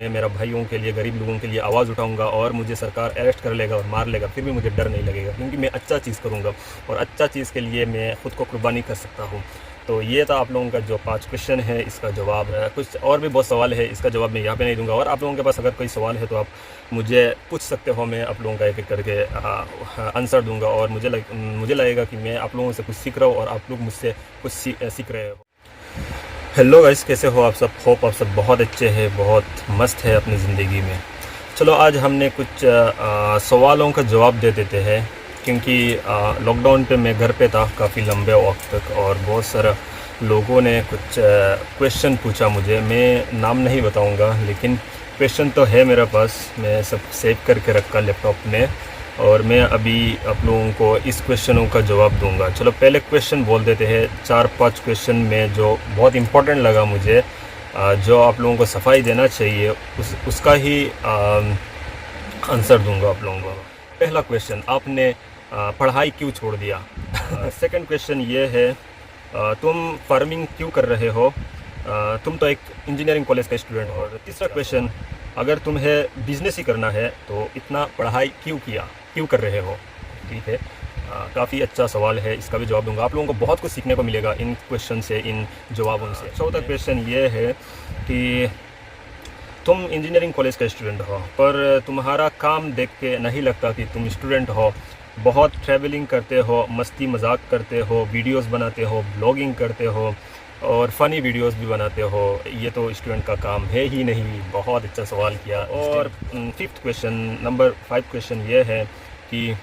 मैं मेरा भाइयों के लिए, गरीब लोगों के लिए आवाज़ उठाऊंगा और मुझे सरकार अरेस्ट कर लेगा और मार लेगा, फिर भी मुझे डर नहीं लगेगा, क्योंकि मैं अच्छा चीज़ करूंगा और अच्छा चीज़ के लिए मैं ख़ुद को कुर्बानी कर सकता हूं। तो ये था आप लोगों का जो 5 क्वेश्चन है, इसका जवाब। कुछ और भी बहुत सवाल है, इसका जवाब मैं यहाँ पे नहीं दूंगा, और आप लोगों के पास अगर कोई सवाल है तो आप मुझे पूछ सकते हो। मैं आप लोगों का एक एक करके आंसर दूंगा, और मुझे लगेगा कि मैं आप लोगों से कुछ सीख रहा हूँ और आप लोग मुझसे कुछ सीख रहे हो। हेलो गाइस, कैसे हो आप सब? होप आप सब बहुत अच्छे हैं, बहुत मस्त है अपनी ज़िंदगी में। चलो आज हमने कुछ सवालों का जवाब दे देते हैं, क्योंकि लॉकडाउन पे मैं घर पे था काफ़ी लंबे वक्त तक, और बहुत सारा लोगों ने कुछ क्वेश्चन पूछा मुझे। मैं नाम नहीं बताऊंगा, लेकिन क्वेश्चन तो है मेरे पास, मैं सब सेव करके रखा लैपटॉप में, और मैं अभी आप लोगों को इस क्वेश्चनों का जवाब दूंगा। चलो पहले क्वेश्चन बोल देते हैं। 4-5 क्वेश्चन में जो बहुत इम्पोर्टेंट लगा मुझे, जो आप लोगों को सफाई देना चाहिए, उसका ही आंसर दूंगा आप लोगों को। पहला क्वेश्चन, आपने पढ़ाई क्यों छोड़ दिया? सेकंड क्वेश्चन ये है, तुम फार्मिंग क्यों कर रहे हो? तुम तो एक इंजीनियरिंग कॉलेज का स्टूडेंट हो। तीसरा क्वेश्चन, अगर तुम्हें बिजनेस ही करना है तो इतना पढ़ाई क्यों कर रहे हो? ठीक है, काफ़ी अच्छा सवाल है, इसका भी जवाब दूंगा। आप लोगों को बहुत कुछ सीखने को मिलेगा इन क्वेश्चन से, इन जवाबों से। चौथा क्वेश्चन ये है कि तुम इंजीनियरिंग कॉलेज का स्टूडेंट हो, पर तुम्हारा काम देख के नहीं लगता कि तुम स्टूडेंट हो। बहुत ट्रैवलिंग करते हो, मस्ती मजाक करते हो, वीडियोस बनाते हो, ब्लॉगिंग करते हो, और फ़नी वीडियोस भी बनाते हो। ये तो स्टूडेंट का काम है ही नहीं। बहुत अच्छा सवाल किया। और फिफ्थ क्वेश्चन, नंबर 5 क्वेश्चन ये है कि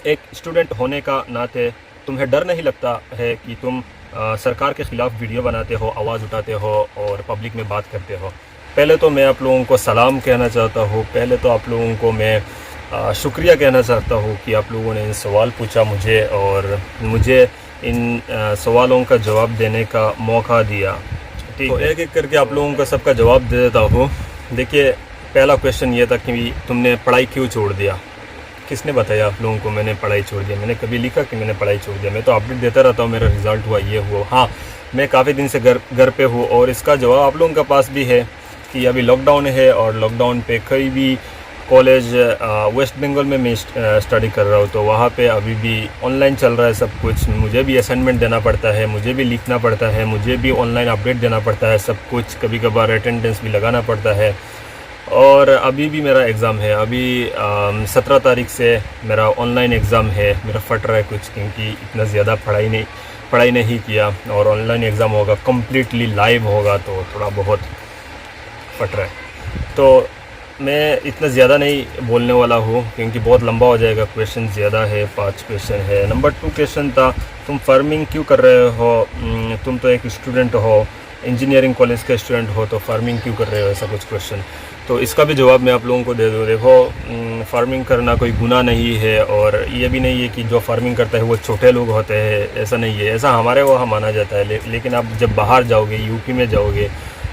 एक स्टूडेंट होने का नाते तुम्हें डर नहीं लगता है कि तुम सरकार के ख़िलाफ़ वीडियो बनाते हो, आवाज़ उठाते हो और पब्लिक में बात करते हो? पहले तो मैं आप लोगों को सलाम कहना चाहता हूँ। पहले तो आप लोगों को मैं शुक्रिया कहना चाहता हूँ कि आप लोगों ने सवाल पूछा मुझे, और मुझे इन सवालों का जवाब देने का मौका दिया। ठीक, तो एक एक करके आप लोगों का सबका जवाब दे देता हूँ। देखिए, पहला क्वेश्चन ये था कि तुमने पढ़ाई क्यों छोड़ दिया? किसने बताया आप लोगों को मैंने पढ़ाई छोड़ दिया? मैंने कभी लिखा कि मैंने पढ़ाई छोड़ दिया? मैं तो अपडेट देता रहता हूँ, मेरा रिज़ल्ट हुआ, ये हुआ। हाँ, मैं काफ़ी दिन से घर पे हूँ, और इसका जवाब आप लोगों के पास भी है कि अभी लॉकडाउन है, और लॉकडाउन पे कहीं भी कॉलेज वेस्ट बंगाल में मैं स्टडी कर रहा हूँ, तो वहाँ पे अभी भी ऑनलाइन चल रहा है सब कुछ। मुझे भी असाइनमेंट देना पड़ता है, मुझे भी लिखना पड़ता है, मुझे भी ऑनलाइन अपडेट देना पड़ता है सब कुछ। कभी कभार अटेंडेंस भी लगाना पड़ता है। और अभी भी मेरा एग्ज़ाम है, अभी 17 तारीख से मेरा ऑनलाइन एग्ज़ाम है। मेरा फट रहा है कुछ, क्योंकि इतना ज़्यादा पढ़ाई नहीं किया, और ऑनलाइन एग्ज़ाम होगा, कम्प्लीटली लाइव होगा, तो थोड़ा बहुत फट रहा है। तो मैं इतना ज़्यादा नहीं बोलने वाला हूँ, क्योंकि बहुत लंबा हो जाएगा। क्वेश्चन ज़्यादा है, 5 क्वेश्चन है। नंबर 2 क्वेश्चन था, तुम फार्मिंग क्यों कर रहे हो? तुम तो एक स्टूडेंट हो, इंजीनियरिंग कॉलेज का स्टूडेंट हो, तो फार्मिंग क्यों कर रहे हो? ऐसा कुछ क्वेश्चन। तो इसका भी जवाब मैं आप लोगों को दे दूँ। देखो, फार्मिंग करना कोई गुनाह नहीं है, और ये भी नहीं है कि जो फार्मिंग करता है वो छोटे लोग होते हैं, ऐसा नहीं है। ऐसा हमारे वहाँ माना जाता है, लेकिन आप जब बाहर जाओगे, यूपी में जाओगे,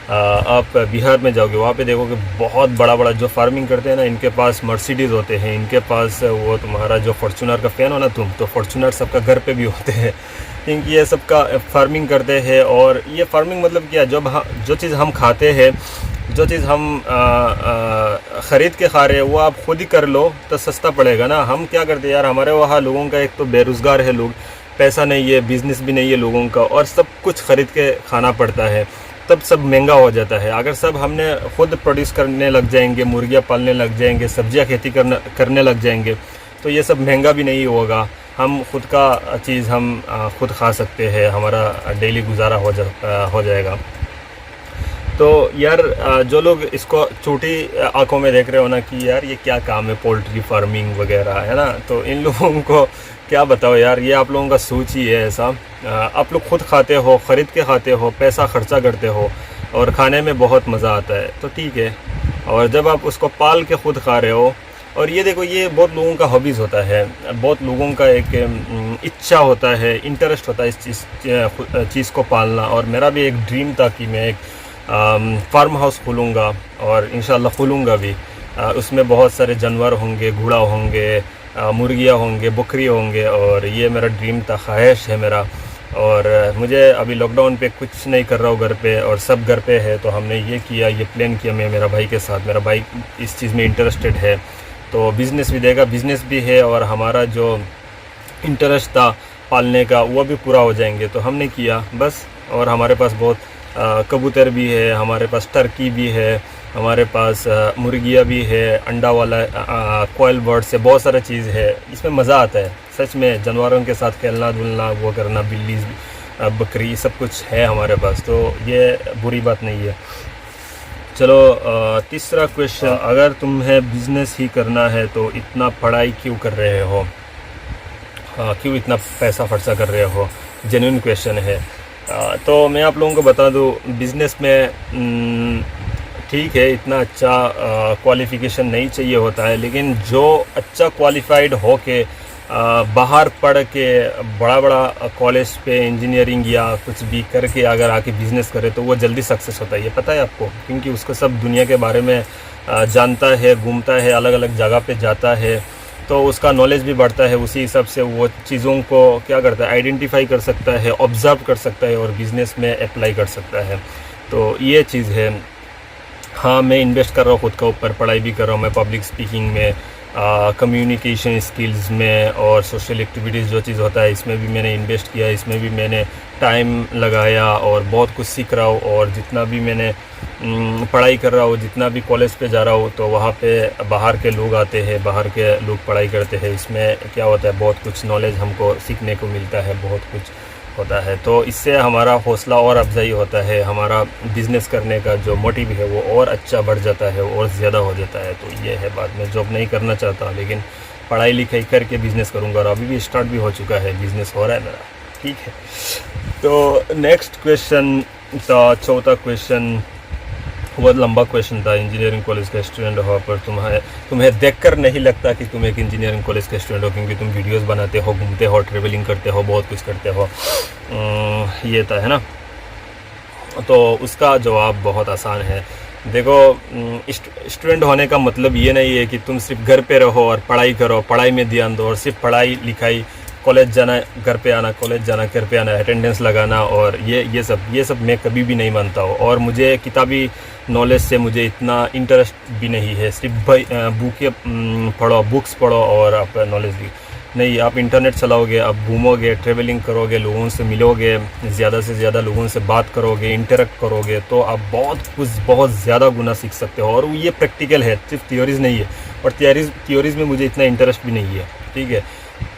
आप बिहार में जाओगे, वहाँ पे देखोगे बहुत बड़ा जो फार्मिंग करते हैं ना, इनके पास मर्सिडीज़ होते हैं, इनके पास वो तुम्हारा जो फॉर्चूनर का फ़ैन हो ना तुम, तो फॉर्चूनर सबका घर पे भी होते हैं, क्योंकि ये सबका फार्मिंग करते हैं। और ये फार्मिंग मतलब क्या, जो चीज़ हम खाते हैं, जो चीज़ हम ख़रीद के खा रहे हैं, वो आप खुद ही कर लो तो सस्ता पड़ेगा ना। हम क्या करते हैं यार, हमारे वहाँ लोगों का एक तो बेरोज़गार है लोग, पैसा नहीं है, बिज़नेस भी नहीं है लोगों का, और सब कुछ ख़रीद के खाना पड़ता है, तब सब महंगा हो जाता है। अगर सब हमने खुद प्रोड्यूस करने लग जाएंगे, मुर्गियाँ पालने लग जाएंगे, सब्जियाँ खेती करने लग जाएंगे, तो ये सब महंगा भी नहीं होगा। हम खुद का चीज़ हम खुद खा सकते हैं, हमारा डेली गुजारा हो जाएगा। तो यार, जो लोग इसको छोटी आंखों में देख रहे हो ना कि यार ये क्या काम है, पोल्ट्री फार्मिंग वगैरह, है ना, तो इन लोगों को क्या बताओ यार, ये आप लोगों का सोच ही है ऐसा। आप लोग खुद खाते हो, ख़रीद के खाते हो, पैसा खर्चा करते हो, और खाने में बहुत मज़ा आता है, तो ठीक है। और जब आप उसको पाल के खुद खा रहे हो, और ये देखो, ये बहुत लोगों का हॉबीज़ होता है, बहुत लोगों का एक इच्छा होता है, इंटरेस्ट होता है इस चीज़ को पालना। और मेरा भी एक ड्रीम था कि मैं एक फार्म हाउस खोलूँगा, और इंशाल्लाह खोलूँगा भी। उसमें बहुत सारे जानवर होंगे, घोड़ा होंगे, मुर्गियाँ होंगे, बकरी होंगे, और ये मेरा ड्रीम था, ख्वाहिश है मेरा। और मुझे अभी लॉकडाउन पे कुछ नहीं कर रहा हूँ घर पे, और सब घर पे है, तो हमने ये किया, ये प्लान किया मैं मेरा भाई के साथ। मेरा भाई इस चीज़ में इंटरेस्टेड है, तो बिज़नेस भी देगा, बिज़नेस भी है, और हमारा जो इंटरेस्ट था पालने का वो भी पूरा हो जाएंगे, तो हमने किया बस। और हमारे पास बहुत कबूतर भी है, हमारे पास टर्की भी है, हमारे पास मुर्गियाँ भी है, अंडा वाला कोयल बर्ड से बहुत सारा चीज़ है। इसमें मज़ा आता है सच में, जानवरों के साथ खेलना धुलना, वो करना, बिल्ली बकरी सब कुछ है हमारे पास, तो ये बुरी बात नहीं है। चलो तीसरा क्वेश्चन, अगर तुम्हें बिज़नेस ही करना है तो इतना पढ़ाई क्यों कर रहे हो, क्यों इतना पैसा खर्चा कर रहे हो? जेन्युइन क्वेश्चन है। तो मैं आप लोगों को बता दूं, बिज़नेस में ठीक है इतना अच्छा क्वालिफ़िकेशन नहीं चाहिए होता है, लेकिन जो अच्छा क्वालिफाइड हो के बाहर पढ़ के बड़ा बड़ा कॉलेज पे इंजीनियरिंग या कुछ भी करके अगर आके बिज़नेस करे तो वो जल्दी सक्सेस होता है। ये पता है आपको, क्योंकि उसको सब दुनिया के बारे में जानता है, घूमता है, अलग अलग जगह पे जाता है, तो उसका नॉलेज भी बढ़ता है। उसी हिसाब से वो चीज़ों को क्या करता है, आइडेंटिफाई कर सकता है, ऑब्ज़र्व कर सकता है और बिज़नेस में अप्लाई कर सकता है। तो ये चीज़ है। हाँ, मैं इन्वेस्ट कर रहा हूँ खुद के ऊपर, पढ़ाई भी कर रहा हूँ मैं, पब्लिक स्पीकिंग में, कम्युनिकेशन स्किल्स में, और सोशल एक्टिविटीज़ जो चीज़ होता है इसमें भी मैंने इन्वेस्ट किया, इसमें भी मैंने टाइम लगाया और बहुत कुछ सीख रहा हूँ। और जितना भी मैंने पढ़ाई कर रहा हूँ, जितना भी कॉलेज पे जा रहा हूँ, तो वहाँ पे बाहर के लोग आते हैं, बाहर के लोग पढ़ाई करते हैं। इसमें क्या होता है, बहुत कुछ नॉलेज हमको सीखने को मिलता है, बहुत कुछ होता है। तो इससे हमारा हौसला और अफजाई होता है, हमारा बिज़नेस करने का जो मोटिव है वो और अच्छा बढ़ जाता है और ज़्यादा हो जाता है। तो ये है बात। मैं जॉब नहीं करना चाहता, लेकिन पढ़ाई लिखाई करके बिज़नेस करूँगा, और अभी भी स्टार्ट भी हो चुका है, बिज़नेस हो रहा है मेरा। ठीक है, तो नेक्स्ट क्वेश्चन था, चौथा क्वेश्चन बहुत लंबा क्वेश्चन था। इंजीनियरिंग कॉलेज का स्टूडेंट हो पर तुम्हें देखकर नहीं लगता कि तुम एक इंजीनियरिंग कॉलेज का स्टूडेंट हो, क्योंकि तुम वीडियोस बनाते हो, घूमते हो, ट्रेवलिंग करते हो, बहुत कुछ करते हो। ये था, है ना? तो उसका जवाब बहुत आसान है। देखो, स्टूडेंट होने का मतलब ये नहीं है कि तुम सिर्फ घर पे रहो और पढ़ाई करो, पढ़ाई में ध्यान दो, और सिर्फ पढ़ाई लिखाई, कॉलेज जाना घर पे आना, कॉलेज जाना घर पे आना, अटेंडेंस लगाना, और ये सब मैं कभी भी नहीं मानता हूँ। और मुझे किताबी नॉलेज से मुझे इतना इंटरेस्ट भी नहीं है। सिर्फ बुकें पढ़ो, बुक्स पढ़ो और आप नॉलेज ली नहीं। आप इंटरनेट चलाओगे, आप घूमोगे, ट्रेवलिंग करोगे, लोगों से मिलोगे, ज़्यादा से ज़्यादा लोगों से बात करोगे, इंटरेक्ट करोगे, तो आप बहुत ज़्यादा गुना सीख सकते हो। और ये प्रैक्टिकल है, सिर्फ थियोरीज़ नहीं है। और थियोरीज़ में मुझे इतना इंटरेस्ट भी नहीं है। ठीक है,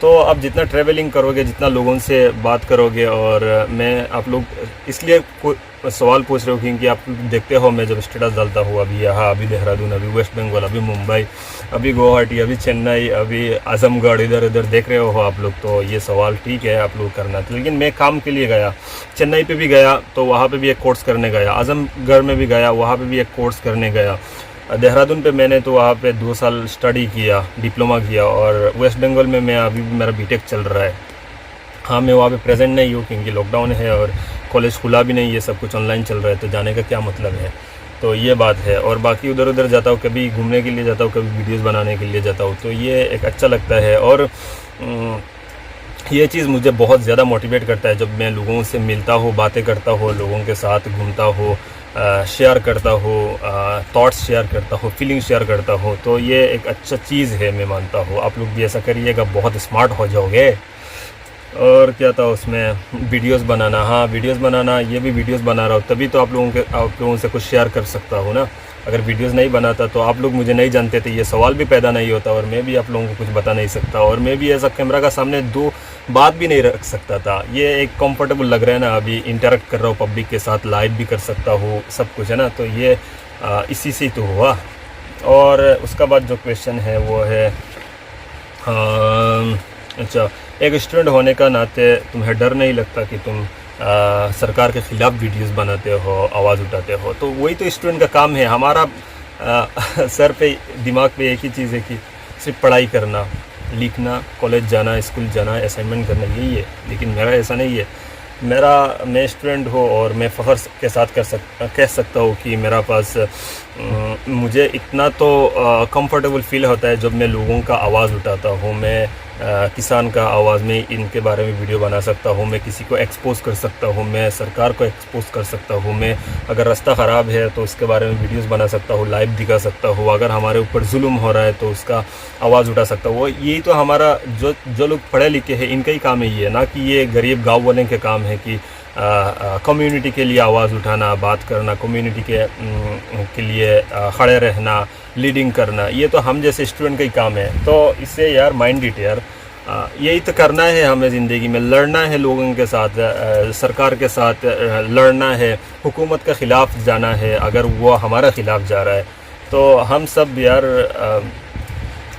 तो आप जितना ट्रैवलिंग करोगे, जितना लोगों से बात करोगे, और मैं आप लोग इसलिए सवाल पूछ रहे हो क्योंकि आप देखते हो मैं जब स्टेटस डालता हूँ, अभी यहाँ, अभी देहरादून, अभी वेस्ट बंगाल, अभी मुंबई, अभी गुवाहाटी, अभी चेन्नई, अभी आजमगढ़, इधर उधर देख रहे हो आप लोग। तो ये सवाल ठीक है आप लोग करना, लेकिन मैं काम के लिए गया, चेन्नई पे भी गया तो वहाँ पे भी एक कोर्स करने गया, आजमगढ़ में भी गया, वहाँ पे भी एक कोर्स करने गया, देहरादून पे मैंने तो वहाँ पे 2 साल स्टडी किया, डिप्लोमा किया, और वेस्ट बंगाल में मैं अभी भी मेरा बीटेक चल रहा है। हाँ, मैं वहाँ पे प्रेजेंट नहीं हूँ क्योंकि लॉकडाउन है और कॉलेज खुला भी नहीं है, सब कुछ ऑनलाइन चल रहा है, तो जाने का क्या मतलब है। तो ये बात है। और बाकी उधर उधर जाता हूँ, कभी घूमने के लिए जाता हूँ, कभी वीडियोज़ बनाने के लिए जाता हूँ, तो ये एक अच्छा लगता है। और ये चीज़ मुझे बहुत ज़्यादा मोटिवेट करता है जब मैं लोगों से मिलता हूँ, बातें करता हूँ, लोगों के साथ घूमता हूँ, शेयर करता हूँ, थॉट्स शेयर करता हूँ, फीलिंग शेयर करता हूँ। तो ये एक अच्छा चीज़ है, मैं मानता हूँ। आप लोग भी ऐसा करिएगा, बहुत स्मार्ट हो जाओगे। और क्या था उसमें, वीडियोस बनाना। हाँ, वीडियोस बनाना, ये भी वीडियोस बना रहा हूँ, तभी तो आप लोगों से कुछ शेयर कर सकता हूँ ना। अगर वीडियोस नहीं बनाता तो आप लोग मुझे नहीं जानते थे, ये सवाल भी पैदा नहीं होता, और मैं भी आप लोगों को कुछ बता नहीं सकता, और मैं भी ऐसा कैमरा का सामने 2 बात भी नहीं रख सकता था। ये एक कंफर्टेबल लग रहा है ना, अभी इंटरेक्ट कर रहा हूँ पब्लिक के साथ, लाइव भी कर सकता हूँ, सब कुछ है ना। तो ये इसी से तो हुआ। और उसका बाद जो क्वेश्चन है वो है, अच्छा, एक स्टूडेंट होने का नाते तुम्हें डर नहीं लगता कि तुम सरकार के ख़िलाफ़ वीडियोस बनाते हो, आवाज़ उठाते हो? तो वही तो स्टूडेंट का काम है। हमारा सर पे, दिमाग पे एक ही चीज़ है कि सिर्फ पढ़ाई करना, लिखना, कॉलेज जाना, स्कूल जाना, असाइनमेंट करना, यही है। लेकिन मेरा ऐसा नहीं है। मैं स्टूडेंट हूँ और मैं फ़ख्र के साथ कह सकता हूँ कि मेरा पास मुझे इतना तो कंफर्टेबल फील होता है जब मैं लोगों का आवाज़ उठाता हूँ। मैं किसान का आवाज़ में इनके बारे में वीडियो बना सकता हूँ, मैं किसी को एक्सपोज़ कर सकता हूँ, मैं सरकार को एक्सपोज़ कर सकता हूँ, मैं अगर रास्ता ख़राब है तो उसके बारे में वीडियोस बना सकता हूँ, लाइव दिखा सकता हूँ, अगर हमारे ऊपर जुल्म हो रहा है तो उसका आवाज़ उठा सकता हूँ। यही तो हमारा जो लोग पढ़े लिखे हैं इनका ही काम है ये, ना कि ये गरीब गाँव वाले के काम है कि कम्युनिटी के लिए आवाज़ उठाना, बात करना, कम्युनिटी के लिए खड़े रहना, लीडिंग करना। ये तो हम जैसे स्टूडेंट का ही काम है। तो इससे यार माइंड इट यार, यही तो करना है हमें ज़िंदगी में, लड़ना है लोगों के साथ, सरकार के साथ लड़ना है, हुकूमत के ख़िलाफ़ जाना है अगर वो हमारा ख़िलाफ़ जा रहा है। तो हम सब यार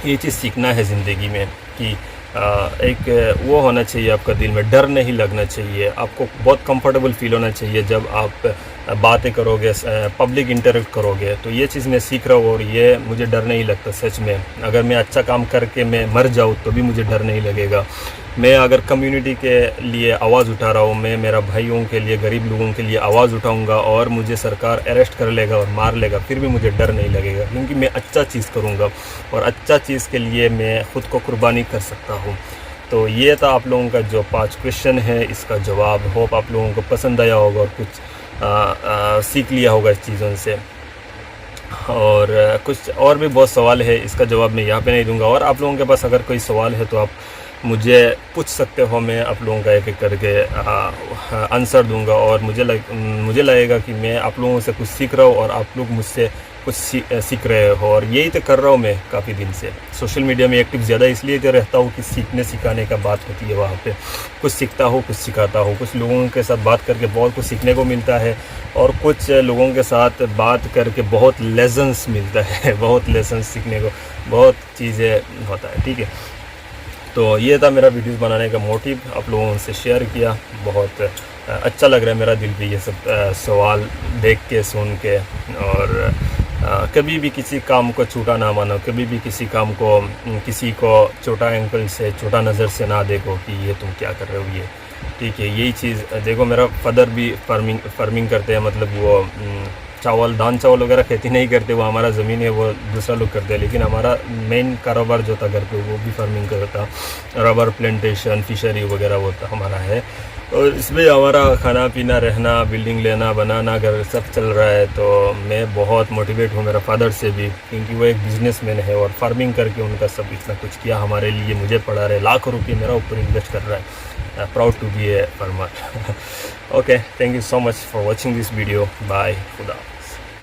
ये चीज़ सीखना है ज़िंदगी में कि एक वो होना चाहिए आपका दिल में, डर नहीं लगना चाहिए, आपको बहुत कंफर्टेबल फील होना चाहिए जब आप बातें करोगे, पब्लिक इंटरेक्ट करोगे। तो ये चीज़ मैं सीख रहा हूँ और ये मुझे डर नहीं लगता सच में। अगर मैं अच्छा काम करके मैं मर जाऊँ तो भी मुझे डर नहीं लगेगा। मैं अगर कम्युनिटी के लिए आवाज़ उठा रहा हूँ, मैं मेरा भाइयों के लिए, गरीब लोगों के लिए आवाज़ उठाऊँगा और मुझे सरकार अरेस्ट कर लेगा और मार लेगा, फिर भी मुझे डर नहीं लगेगा, क्योंकि मैं अच्छा चीज़ करूँगा और अच्छा चीज़ के लिए मैं ख़ुद को कुर्बानी कर सकता हूँ। तो ये था आप लोगों का जो 5 क्वेश्चन है, इसका जवाब। होप आप लोगों को पसंद आया होगा और कुछ सीख लिया होगा इस चीज़ों से। और कुछ और भी बहुत सवाल है, इसका जवाब मैं यहाँ पे नहीं दूंगा। और आप लोगों के पास अगर कोई सवाल है तो आप मुझे पूछ सकते हो, मैं आप लोगों का एक-एक करके आंसर दूंगा। और मुझे लगेगा कि मैं आप लोगों से कुछ सीख रहा हूँ और आप लोग मुझसे कुछ सीख रहे हो। और यही तो कर रहा हूँ मैं काफ़ी दिन से। सोशल मीडिया में एक्टिव ज़्यादा इसलिए तो रहता हूँ कि सीखने सिखाने का बात होती है वहाँ पे। कुछ सीखता हूँ, कुछ सिखाता हूँ, कुछ लोगों के साथ बात करके बहुत कुछ सीखने को मिलता है और कुछ लोगों के साथ बात करके बहुत लेसन्स मिलता है, बहुत लेसन्स सीखने को, बहुत चीज़ें होता है। ठीक है, तो ये था मेरा वीडियोस बनाने का मोटिव, आप लोगों से शेयर किया। बहुत अच्छा लग रहा है मेरा दिल भी ये सब सवाल देख के, सुन के। और कभी भी किसी काम को छोटा ना मानो, कभी भी किसी काम को, किसी को छोटा एंगल से, छोटा नज़र से ना देखो कि ये तुम क्या कर रहे हो ये। ठीक है, यही चीज़ देखो, मेरा फादर भी फार्मिंग करते हैं, मतलब वो चावल, धान चावल वगैरह खेती नहीं करते, वो हमारा ज़मीन है, वो दूसरा लोग करते हैं। लेकिन हमारा मेन कारोबार जो था घर पे वो भी फार्मिंग करता, रबर प्लांटेशन, फिशरी वगैरह वो था हमारा है। और इसमें हमारा खाना पीना, रहना, बिल्डिंग लेना, बनाना, घर सब चल रहा है। तो मैं बहुत मोटिवेट हूँ मेरा फादर से भी, क्योंकि वो एक बिजनेसमैन है और फार्मिंग करके उनका सब इतना कुछ किया हमारे लिए, मुझे पढ़ा रहे, लाखों रुपये मेरा ऊपर इन्वेस्ट कर रहा है। Proud to be a farmer. Okay, thank you so much for watching this video. Bye. Khuda.